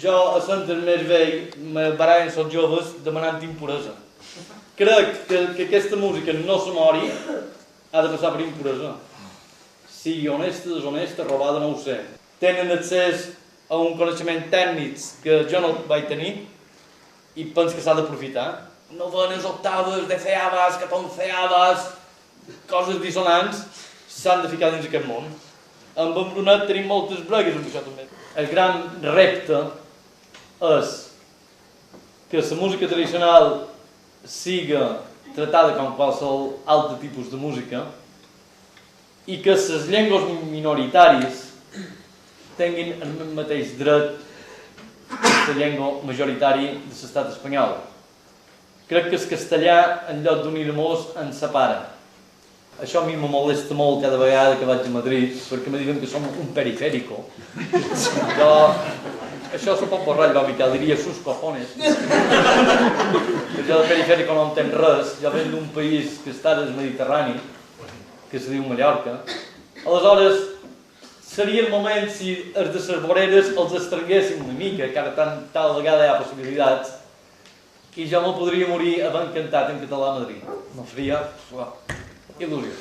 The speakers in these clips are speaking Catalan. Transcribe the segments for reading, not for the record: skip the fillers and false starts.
jo a sentir més vell me barallen els joves demanant impuresa. Crec que aquesta música no se mori, ha de passar per impuresa. Sigui honesta, deshonesta, robada, no ho sé. Tenen accés a un coneixement tècnic que jo no vaig tenir i penso que s'ha d'aprofitar. Novenes, octaves, deceaves, catorceaves, coses dissonants, s'han de ficar dins aquest món. Amb en Brunet tenim moltes bregues amb això també. El gran repte és que la música tradicional siga tratada com qualsevol altre tipus de música i que les llengües minoritàries tinguin el mateix dret que la llengua majoritària de l'estat espanyol. Crec que el castellà, en lloc d'unir-nos, ens separa. Això a mi me molesta molt cada vegada que vaig a Madrid, perquè me diuen que som un periférico. Això se pot borrar, Miquel, diria sus cojones. Jo de perifèrico no entenc res, jo venc d'un país que està al Mediterrani, que se diu Mallorca. Aleshores, seria el moment si els de les voreres els estrenguéssim una mica, que ara tal vegada hi ha possibilitats, i jo me podria morir havent cantat en català a Madrid. No faria il·lusió.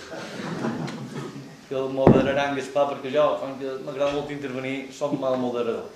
Que el moderaran Gaspar, perquè jo, quan m'agrada molt intervenir, soc mal moderador.